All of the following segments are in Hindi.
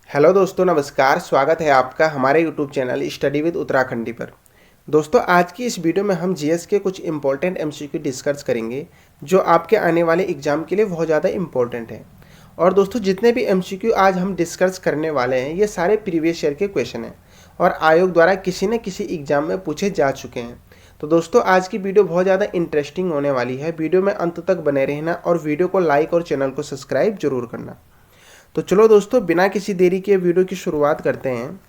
हेलो दोस्तों, नमस्कार। स्वागत है आपका हमारे YouTube channel study with Uttarakhandi पर। दोस्तों, आज की इस वीडियो में हम जीएस के कुछ इंपॉर्टेंट एमसीक्यू डिस्कस करेंगे जो आपके आने वाले एग्जाम के लिए बहुत ज़्यादा इंपॉर्टेंट है। और दोस्तों, जितने भी एमसीक्यू आज हम डिस्कस करने वाले हैं ये सारे प्रीवियस ईयर के क्वेश्चन हैं और आयोग द्वारा किसी न किसी एग्जाम में पूछे जा चुके हैं। तो दोस्तों, आज की वीडियो बहुत ज़्यादा इंटरेस्टिंग होने वाली है। वीडियो में अंत तक बने रहना और वीडियो को लाइक और चैनल को सब्सक्राइब जरूर करना। तो चलो दोस्तों, बिना किसी देरी के वीडियो की शुरुआत करते हैं।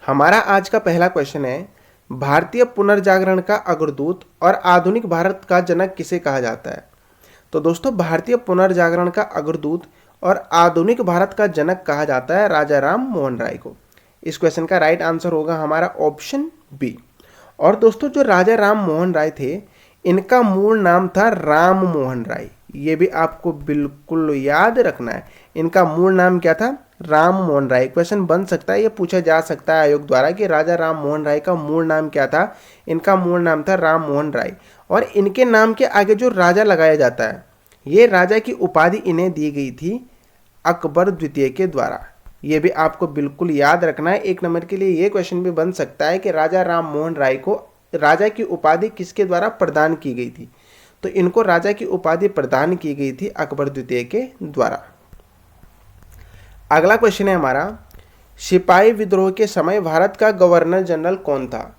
हमारा आज का पहला क्वेश्चन है, भारतीय पुनर्जागरण का अग्रदूत और आधुनिक भारत का जनक किसे कहा जाता है? तो दोस्तों, भारतीय पुनर्जागरण का अग्रदूत और आधुनिक भारत का जनक कहा जाता है राजा राम मोहन राय को। इस क्वेश्चन का राइट आंसर होगा हमारा ऑप्शन बी। और दोस्तों, जो राजा राम मोहन राय थे इनका मूल नाम था राम मोहन राय। ये भी आपको बिल्कुल याद रखना है। इनका मूल नाम क्या था? राम मोहन राय। क्वेश्चन बन सकता है, ये पूछा जा सकता है आयोग द्वारा कि राजा राम मोहन राय का मूल नाम क्या था। इनका मूल नाम था राम मोहन राय। और इनके नाम के आगे जो राजा लगाया जाता है, ये राजा की उपाधि इन्हें दी गई थी अकबर द्वितीय के द्वारा। ये भी आपको बिल्कुल याद रखना है। एक नंबर के लिए ये क्वेश्चन भी बन सकता है कि राजा राम मोहन राय को राजा की उपाधि किसके द्वारा प्रदान की गई थी? तो इनको राजा की उपाधि प्रदान की गई थी अकबर द्वितीय के द्वारा। अगला क्वेश्चन है हमारा, सिपाही विद्रोह के समय भारत का गवर्नर जनरल कौन था?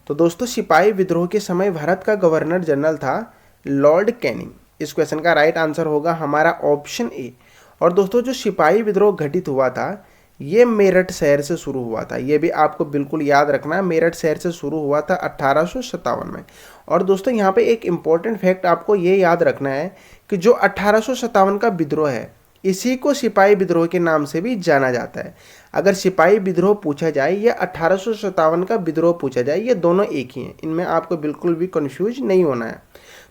तो दोस्तों, सिपाही विद्रोह के समय भारत का गवर्नर जनरल था लॉर्ड कैनिंग। इस क्वेश्चन का राइट आंसर होगा हमारा ऑप्शन ए। और दोस्तों, जो सिपाही विद्रोह घटित हुआ था ये मेरठ शहर से शुरू हुआ था। ये भी आपको बिल्कुल याद रखना है, मेरठ शहर से शुरू हुआ था 1857 में। और दोस्तों, यहाँ पे एक इम्पॉर्टेंट फैक्ट आपको ये याद रखना है कि जो 1857 का विद्रोह है इसी को सिपाही विद्रोह के नाम से भी जाना जाता है। अगर सिपाही विद्रोह पूछा जाए या 1857 का विद्रोह पूछा जाए, ये दोनों एक ही हैं। इनमें आपको बिल्कुल भी कंफ्यूज नहीं होना है।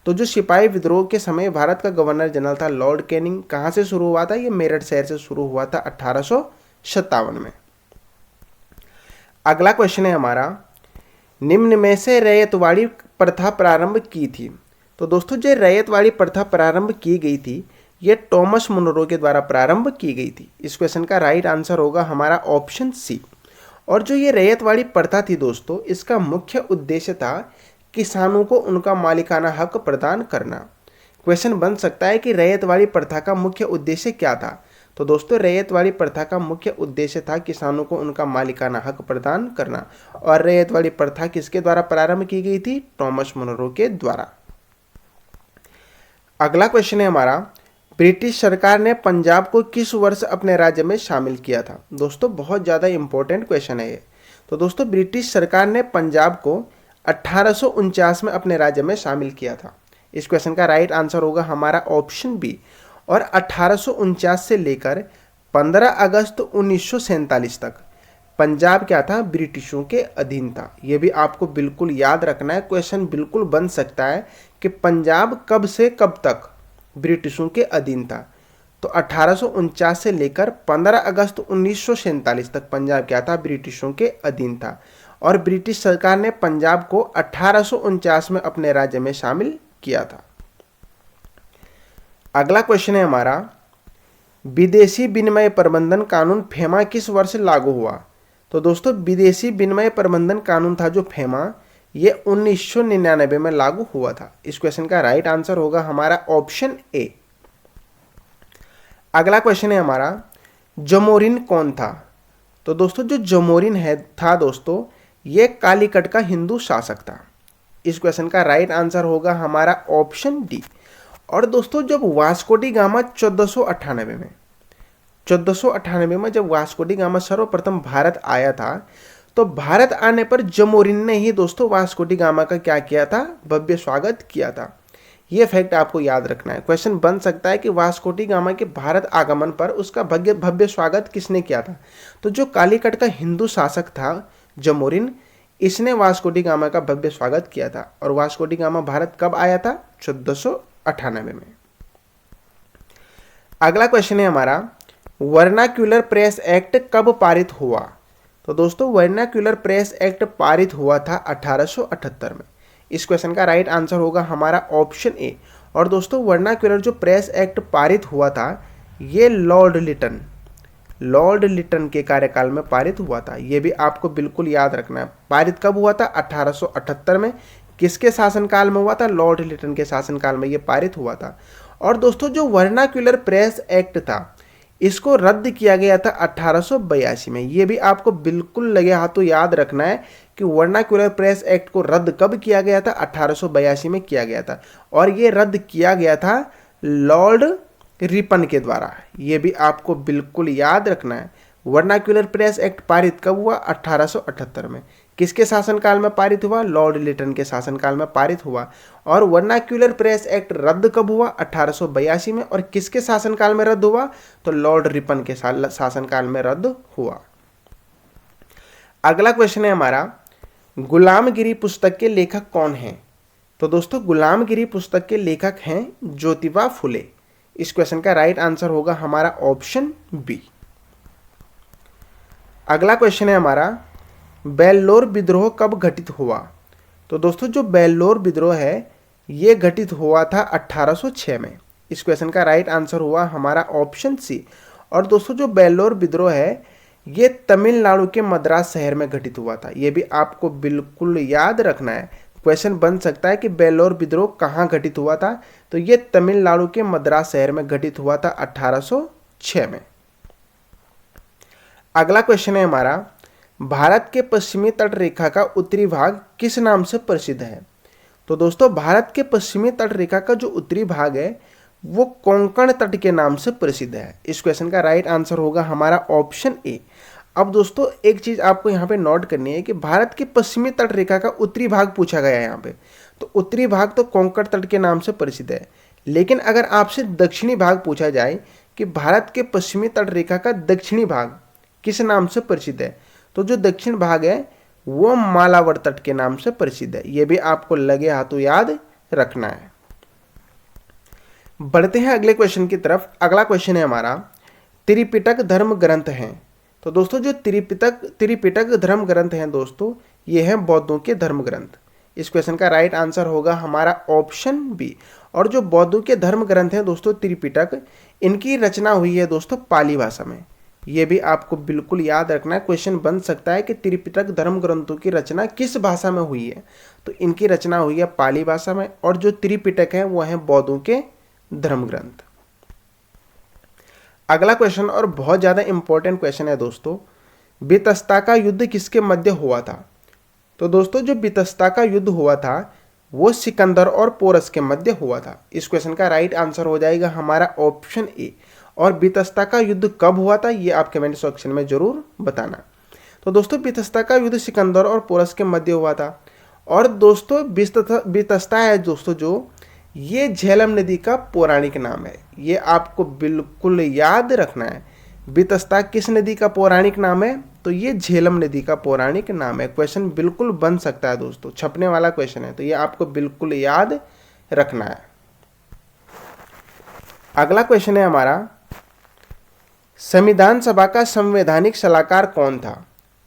तो जो सिपाही विद्रोह के समय भारत का गवर्नर जनरल था लॉर्ड कैनिंग, कहाँ से शुरू हुआ था? ये मेरठ शहर से शुरू हुआ था 1857 में। अगला क्वेश्चन है हमारा, निम्न में से रैयतवाड़ी प्रथा प्रारंभ की थी? तो दोस्तों, जो रैयतवाड़ी प्रथा प्रारंभ की गई थी ये टॉमस मुनरो के द्वारा प्रारंभ की गई थी। इस क्वेश्चन का राइट आंसर होगा हमारा ऑप्शन सी। और जो ये रैयतवाड़ी प्रथा थी दोस्तों, इसका मुख्य उद्देश्य था किसानों को उनका मालिकाना हक प्रदान करना। क्वेश्चन बन सकता है कि रैयतवाड़ी प्रथा का मुख्य उद्देश्य क्या था? तो दोस्तों, रैयतवाड़ी प्रथा का मुख्य उद्देश्य था किसानों को उनका मालिकाना हक प्रदान करना। और रैयतवाड़ी प्रथा किसके द्वारा प्रारंभ की गई थी? टॉमस मुनरो के द्वारा। अगला क्वेश्चन है हमारा, ब्रिटिश सरकार ने पंजाब को किस वर्ष अपने राज्य में शामिल किया था? दोस्तों, बहुत ज़्यादा इंपॉर्टेंट क्वेश्चन है ये। तो दोस्तों, ब्रिटिश सरकार ने पंजाब को 1849 में अपने राज्य में शामिल किया था। इस क्वेश्चन का राइट आंसर होगा हमारा ऑप्शन बी। और 1849 से लेकर 15 अगस्त 1947 तक पंजाब क्या था? ब्रिटिशों के अधीन था। यह भी आपको बिल्कुल याद रखना है। क्वेश्चन बिल्कुल बन सकता है कि पंजाब कब से कब तक ब्रिटिशों के अधीन था। तो 1849 से लेकर 15 अगस्त 1947 तक पंजाब क्या था? ब्रिटिशों के अधीन था। और ब्रिटिश सरकार ने पंजाब को 1849 में अपने राज्य में शामिल किया था। अगला क्वेश्चन है हमारा, विदेशी विनिमय प्रबंधन कानून फेमा किस वर्ष लागू हुआ? तो दोस्तों, विदेशी विनिमय प्रबंधन कानून था जो फेमा, ये 1999 में लागू हुआ था। इस क्वेश्चन का राइट आंसर होगा हमारा ऑप्शन ए। अगला क्वेश्चन है हमारा, जमोरिन कौन था? तो दोस्तों, जो जमोरिन था दोस्तों, ये कालीकट का हिंदू शासक था। इस क्वेश्चन का राइट आंसर होगा हमारा ऑप्शन डी। और दोस्तों, जब वास्को डी गामा 1498 में जब वास्को डी गामा सर्वप्रथम भारत आया था, तो भारत आने पर जमोरिन ने ही दोस्तों वास्को डी गामा का क्या किया था? भव्य स्वागत किया था। यह फैक्ट आपको याद रखना है। क्वेश्चन बन सकता है कि वास्को डी गामा के भारत आगमन पर उसका भव्य स्वागत किसने किया था? तो जो कालीकट का हिंदू शासक था जमोरिन, इसने वास्को डी गामा का भव्य स्वागत किया था। और वास्को डी गामा भारत कब आया था? 1498 में। अगला क्वेश्चन है हमारा, वर्नाक्यूलर प्रेस एक्ट कब पारित हुआ? तो दोस्तों, वर्नाक्यूलर प्रेस एक्ट पारित हुआ था 1878 में। इस क्वेश्चन का राइट आंसर होगा हमारा ऑप्शन ए। और दोस्तों, वर्नाक्यूलर जो प्रेस एक्ट पारित हुआ था ये लॉर्ड लिटन लॉर्ड लिटन के कार्यकाल में पारित हुआ था। ये भी आपको बिल्कुल याद रखना है। पारित कब हुआ था? 1878 में। किसके शासनकाल में हुआ था? लॉर्ड लिटन के शासनकाल में ये पारित हुआ था। और दोस्तों जो वर्नाक्युलर प्रेस एक्ट था, इसको रद्द किया गया था 1882 में। ये भी आपको बिल्कुल लगे हाथों याद रखना है कि वर्नाक्युलर प्रेस एक्ट को रद्द कब किया गया था? 1882 में किया गया था। और ये रद्द किया गया था लॉर्ड रिपन के द्वारा। ये भी आपको बिल्कुल याद रखना है। वर्नाक्युलर प्रेस एक्ट पारित कब हुआ? 1878 में। किसके शासनकाल में पारित हुआ? लॉर्ड लिटन के शासनकाल में पारित हुआ। और वर्नाक्युलर प्रेस एक्ट रद्द कब हुआ? 1882 में। और किसके शासनकाल में रद्द हुआ? तो लॉर्ड रिपन के शासनकाल में रद्द हुआ। अगला क्वेश्चन है हमारा, गुलामगिरी पुस्तक के लेखक कौन हैं? तो दोस्तों गुलामगिरी पुस्तक के लेखक हैं ज्योतिबा फुले। इस क्वेश्चन का राइट आंसर होगा हमारा ऑप्शन बी। अगला क्वेश्चन है हमारा, बेल्लोर विद्रोह कब घटित हुआ? तो दोस्तों जो बेल्लोर विद्रोह है ये घटित हुआ था 1806 में। इस क्वेश्चन का राइट आंसर हुआ हमारा ऑप्शन सी। और दोस्तों जो बेल्लोर विद्रोह है ये तमिलनाडु के मद्रास शहर में घटित हुआ था। ये भी आपको बिल्कुल याद रखना है। क्वेश्चन बन सकता है कि बेल्लोर विद्रोह कहाँ घटित हुआ था? तो ये तमिलनाडु के मद्रास शहर में घटित हुआ था 1806 में। अगला क्वेश्चन है हमारा, भारत के पश्चिमी तट रेखा का उत्तरी भाग किस नाम से प्रसिद्ध है? तो दोस्तों भारत के पश्चिमी तट रेखा का जो उत्तरी भाग है वो कोंकण तट के नाम से प्रसिद्ध है। इस क्वेश्चन का राइट आंसर होगा हमारा ऑप्शन ए। अब दोस्तों एक चीज आपको यहाँ पे नोट करनी है कि भारत के पश्चिमी तट रेखा का उत्तरी भाग पूछा गया है यहाँ पे। तो उत्तरी भाग तो कोंकण तट के नाम से प्रसिद्ध है। लेकिन अगर आपसे दक्षिणी भाग पूछा जाए कि भारत के पश्चिमी तट रेखा का दक्षिणी भाग किस नाम से प्रसिद्ध है, तो जो दक्षिण भाग है वो मालावर तट के नाम से प्रसिद्ध है। ये भी आपको लगे हाथों याद रखना है। बढ़ते हैं अगले क्वेश्चन की तरफ। अगला क्वेश्चन है हमारा, त्रिपिटक धर्म ग्रंथ हैं। तो दोस्तों जो त्रिपिटक धर्म ग्रंथ हैं दोस्तों, ये हैं बौद्धों के धर्म ग्रंथ। इस क्वेश्चन का राइट आंसर होगा हमारा ऑप्शन बी। और जो बौद्धों के धर्म ग्रंथ हैं दोस्तों त्रिपिटक, इनकी रचना हुई है दोस्तों पाली भाषा में। ये भी आपको बिल्कुल याद रखना है। क्वेश्चन बन सकता है कि त्रिपिटक धर्म ग्रंथों की रचना किस भाषा में हुई है? तो इनकी रचना हुई है पाली भाषा में। और जो त्रिपिटक है वो हैं बौद्धों के धर्म ग्रंथ। अगला क्वेश्चन और बहुत ज्यादा इंपॉर्टेंट क्वेश्चन है दोस्तों, बितस्ता का युद्ध किसके मध्य हुआ था? तो दोस्तों जो बितस्ता का युद्ध हुआ था वो सिकंदर और पोरस के मध्य हुआ था। इस क्वेश्चन का राइट आंसर हो जाएगा हमारा ऑप्शन ए। और बितस्ता का युद्ध कब हुआ था ये आप कमेंट सेक्शन में जरूर बताना। तो दोस्तों बितस्ता का युद्ध सिकंदर और पोरस के मध्य हुआ था। और दोस्तों बितस्ता है दोस्तों जो, ये झेलम नदी का पौराणिक नाम है। ये आपको बिल्कुल याद रखना है। बितस्ता किस नदी का पौराणिक नाम है? तो ये झेलम नदी का पौराणिक नाम है। क्वेश्चन बिल्कुल बन सकता है दोस्तों, छपने वाला क्वेश्चन है, तो ये आपको बिल्कुल याद रखना है। अगला क्वेश्चन है हमारा, संविधान सभा का संवैधानिक सलाहकार कौन था?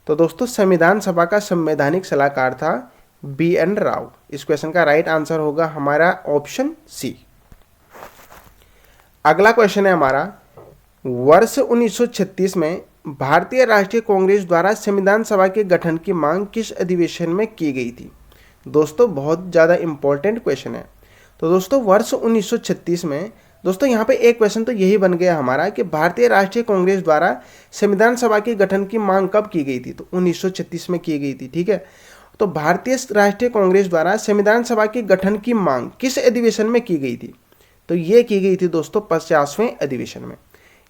तो दोस्तों संविधान सभा का संवैधानिक सलाहकार था BN राव। इस क्वेश्चन का राइट आंसर होगा हमारा ऑप्शन सी। अगला क्वेश्चन है हमारा, वर्ष 1936 में भारतीय राष्ट्रीय कांग्रेस द्वारा संविधान सभा के गठन की मांग किस अधिवेशन में की गई थी? दोस्तों बहुत ज़्यादा इंपॉर्टेंट क्वेश्चन है। तो दोस्तों वर्ष 1936 में दोस्तों यहाँ पे एक क्वेश्चन तो यही बन गया हमारा कि भारतीय राष्ट्रीय कांग्रेस द्वारा संविधान सभा के गठन की मांग कब की गई थी? तो 1936 में की गई थी। ठीक है, तो भारतीय राष्ट्रीय कांग्रेस द्वारा संविधान सभा के गठन की मांग किस अधिवेशन में की गई थी? तो ये की गई थी दोस्तों 50वें अधिवेशन में।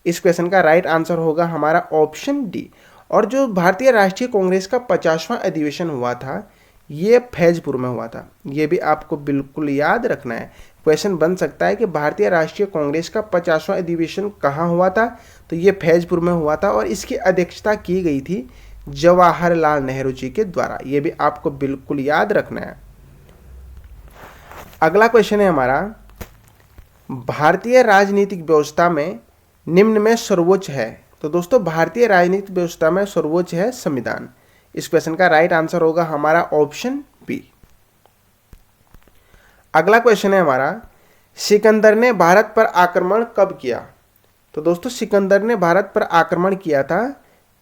इस क्वेश्चन का राइट आंसर होगा हमारा ऑप्शन डी। और जो भारतीय राष्ट्रीय कांग्रेस का 50वां अधिवेशन हुआ था ये फैजपुर में हुआ था। ये भी आपको बिल्कुल याद रखना है। क्वेश्चन बन सकता है कि भारतीय राष्ट्रीय कांग्रेस का 50वां अधिवेशन कहाँ हुआ था? तो ये फैजपुर में हुआ था और इसकी अध्यक्षता की गई थी जवाहरलाल नेहरू जी के द्वारा। ये भी आपको बिल्कुल याद रखना है। अगला क्वेश्चन है हमारा, भारतीय राजनीतिक व्यवस्था में निम्न में सर्वोच्च है? तो दोस्तों भारतीय राजनीतिक व्यवस्था में सर्वोच्च है संविधान। इस क्वेश्चन का राइट आंसर होगा हमारा ऑप्शन बी। अगला क्वेश्चन है हमारा, सिकंदर ने भारत पर आक्रमण कब किया? तो दोस्तों सिकंदर ने भारत पर आक्रमण किया था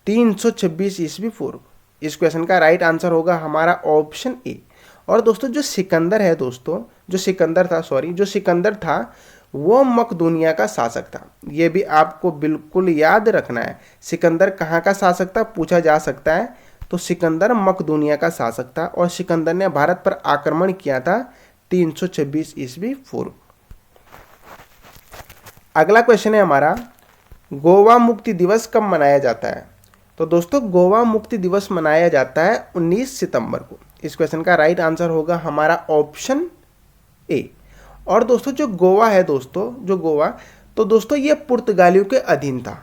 326 ईस्वी पूर्व। इस क्वेश्चन का राइट आंसर होगा हमारा ऑप्शन ए। और दोस्तों जो सिकंदर है दोस्तों, जो सिकंदर था वो मकदूनिया का शासक था। ये भी आपको बिल्कुल याद रखना है। सिकंदर कहाँ का शासक था पूछा जा सकता है, तो सिकंदर मकदूनिया का शासक था और सिकंदर ने भारत पर आक्रमण किया था 326 ईस्वी पूर्व। अगला क्वेश्चन है हमारा, गोवा मुक्ति दिवस कब मनाया जाता है? तो दोस्तों गोवा मुक्ति दिवस मनाया जाता है 19 सितंबर को। इस क्वेश्चन का राइट आंसर होगा हमारा ऑप्शन ए। और दोस्तों जो गोवा है दोस्तों, तो दोस्तों ये पुर्तगालियों के अधीन था।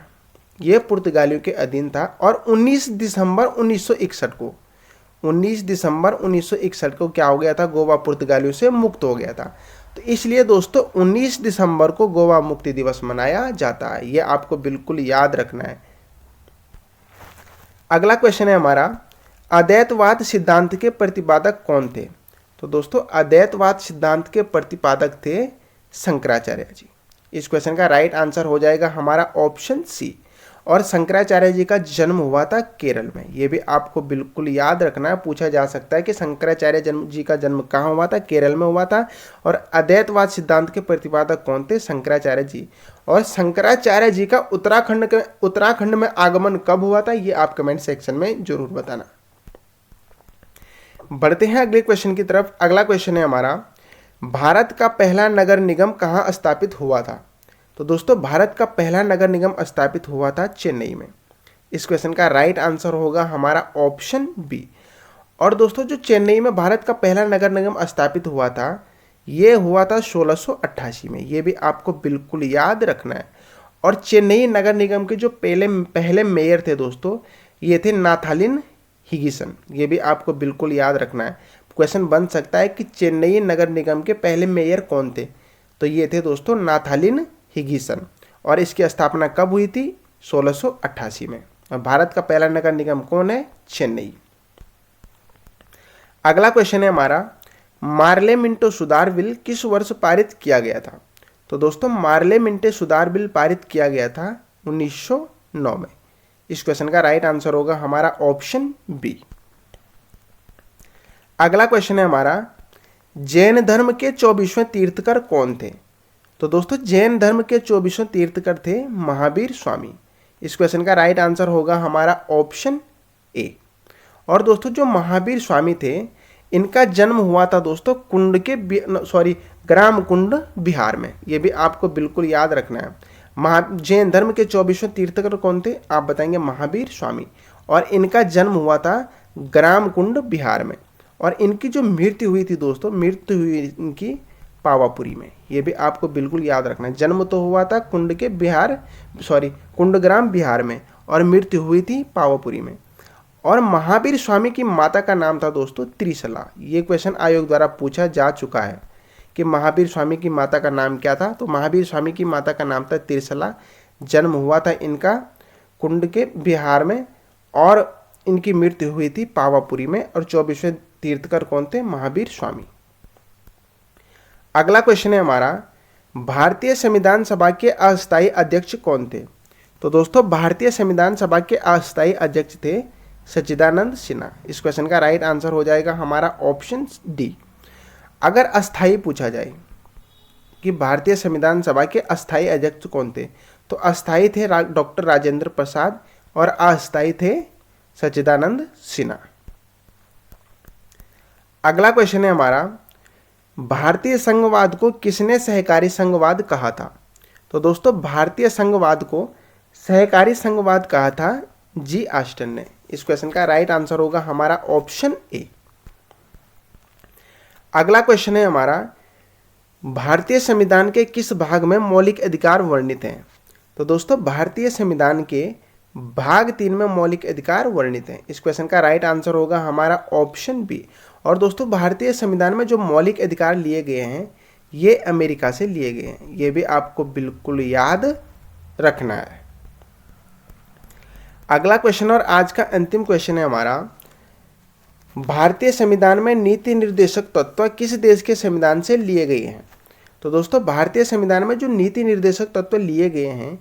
ये पुर्तगालियों के अधीन था और 19 दिसंबर 1961 को क्या हो गया था? गोवा पुर्तगालियों से मुक्त हो गया था। तो इसलिए दोस्तों 19 दिसंबर को गोवा मुक्ति दिवस मनाया जाता है। ये आपको बिल्कुल याद रखना है। अगला क्वेश्चन है हमारा, अद्वैतवाद सिद्धांत के प्रतिपादक कौन थे? तो दोस्तों अद्वैतवाद सिद्धांत के प्रतिपादक थे शंकराचार्य जी। इस क्वेश्चन का राइट आंसर हो जाएगा हमारा ऑप्शन सी। और शंकराचार्य जी का जन्म हुआ था केरल में। ये भी आपको बिल्कुल याद रखना है, पूछा जा सकता है कि शंकराचार्य जी का जन्म कहाँ हुआ था? केरल में हुआ था। और अद्वैतवाद सिद्धांत के प्रतिपादक कौन थे? शंकराचार्य जी। और शंकराचार्य जी का उत्तराखंड में आगमन कब हुआ था? ये आप कमेंट सेक्शन में जरूर बताना। बढ़ते हैं अगले क्वेश्चन की तरफ। अगला क्वेश्चन है हमारा, भारत का पहला नगर निगम कहाँ स्थापित हुआ था? तो दोस्तों भारत का पहला नगर निगम स्थापित हुआ था चेन्नई में। इस क्वेश्चन का राइट आंसर होगा हमारा ऑप्शन बी। और दोस्तों जो चेन्नई में भारत का पहला नगर निगम स्थापित हुआ था, ये हुआ था 1688 में। ये भी आपको बिल्कुल याद रखना है। और चेन्नई नगर निगम के जो पहले मेयर थे दोस्तों, ये थे नाथालिन हिगिसन। ये भी आपको बिल्कुल याद रखना है। क्वेश्चन बन सकता है कि चेन्नई नगर निगम के पहले मेयर कौन थे? तो ये थे दोस्तों नाथालिन हिगिसन। और इसकी स्थापना कब हुई थी? 1688 में। और भारत का पहला नगर निगम कौन है? चेन्नई। अगला क्वेश्चन है हमारा, मार्ले मिंटो सुधार बिल किस वर्ष पारित किया गया था? तो दोस्तों मार्ले मिंटो सुधार बिल पारित किया गया था 1909 में। इस क्वेश्चन का राइट आंसर होगा हमारा ऑप्शन बी। अगला क्वेश्चन है हमारा, जैन धर्म के 24वें तीर्थकर कौन थे? तो दोस्तों जैन धर्म के 24वें तीर्थकर थे महावीर स्वामी। इस क्वेश्चन का राइट आंसर होगा हमारा ऑप्शन ए। और दोस्तों जो महावीर स्वामी थे, इनका जन्म हुआ था दोस्तों ग्राम कुंड बिहार में। ये भी आपको बिल्कुल याद रखना है। जैन धर्म के 24वें तीर्थकर कौन थे? आप बताएंगे महावीर स्वामी। और इनका जन्म हुआ था ग्राम कुंड बिहार में। और इनकी जो मृत्यु हुई थी दोस्तों, मृत्यु हुई इनकी पावापुरी में। ये भी आपको बिल्कुल याद रखना है। जन्म तो हुआ था कुंडग्राम बिहार में और मृत्यु हुई थी पावापुरी में। और महावीर स्वामी की माता का नाम था दोस्तों त्रिशला। ये क्वेश्चन आयोग द्वारा पूछा जा चुका है कि महावीर स्वामी की माता का नाम क्या था? तो महावीर स्वामी की माता का नाम था त्रिशला। जन्म हुआ था इनका कुंड के बिहार में और इनकी मृत्यु हुई थी पावापुरी में। और 24वें तीर्थकर कौन थे? महावीर स्वामी। अगला क्वेश्चन है हमारा, भारतीय संविधान सभा के अस्थायी अध्यक्ष कौन थे? तो दोस्तों भारतीय संविधान सभा के अस्थायी अध्यक्ष थे सच्चिदानंद सिन्हा। इस क्वेश्चन का राइट आंसर हो जाएगा हमारा ऑप्शन डी। अगर अस्थायी पूछा जाए कि भारतीय संविधान सभा के अस्थायी अध्यक्ष कौन थे, तो अस्थायी थे डॉक्टर राजेंद्र प्रसाद और अस्थायी थे सच्चिदानंद सिन्हा। अगला क्वेश्चन है हमारा, भारतीय संघवाद को किसने सहकारी संघवाद कहा था? तो दोस्तों भारतीय संघवाद को सहकारी संघवाद कहा था जी ऑस्टिन ने। इस क्वेश्चन का राइट आंसर होगा हमारा ऑप्शन ए। अगला क्वेश्चन है हमारा, भारतीय संविधान के किस भाग में मौलिक अधिकार वर्णित हैं? तो दोस्तों भारतीय संविधान के भाग 3 में मौलिक अधिकार वर्णित हैं। इस क्वेश्चन का राइट आंसर होगा हमारा ऑप्शन बी। और दोस्तों भारतीय संविधान में जो मौलिक अधिकार लिए गए हैं, ये अमेरिका से लिए गए हैं। ये भी आपको बिल्कुल याद रखना है। अगला क्वेश्चन और आज का अंतिम क्वेश्चन है हमारा, भारतीय संविधान में नीति निर्देशक तत्व किस देश के संविधान से लिए गए हैं? तो दोस्तों भारतीय संविधान में जो नीति निर्देशक तत्व लिए गए हैं,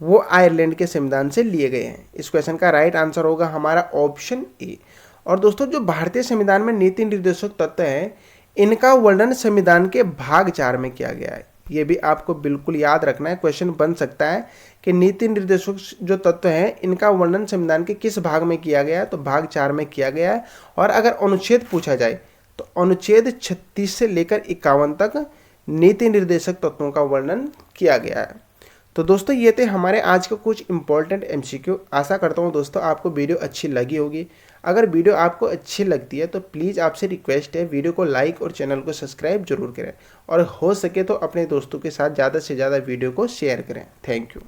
वो आयरलैंड के संविधान से लिए गए हैं। इस क्वेश्चन का राइट आंसर होगा हमारा ऑप्शन ए। और दोस्तों जो भारतीय संविधान में नीति निर्देशक तत्व हैं, इनका वर्णन संविधान के भाग 4 में किया गया है। ये भी आपको बिल्कुल याद रखना है, क्वेश्चन बन सकता है कि नीति निर्देशक जो तत्व हैं इनका वर्णन संविधान के किस भाग में किया गया है, तो भाग 4 में किया गया है। और अगर अनुच्छेद पूछा जाए तो अनुच्छेद 36 से लेकर 51 तक नीति निर्देशक तत्वों का वर्णन किया गया है। तो दोस्तों ये थे हमारे आज के कुछ इंपॉर्टेंट एमसीक्यू। आशा करता हूँ दोस्तों आपको वीडियो अच्छी लगी होगी। अगर वीडियो आपको अच्छी लगती है तो प्लीज़ आपसे रिक्वेस्ट है, वीडियो को लाइक और चैनल को सब्सक्राइब जरूर करें, और हो सके तो अपने दोस्तों के साथ ज़्यादा से ज़्यादा वीडियो को शेयर करें। Thank you.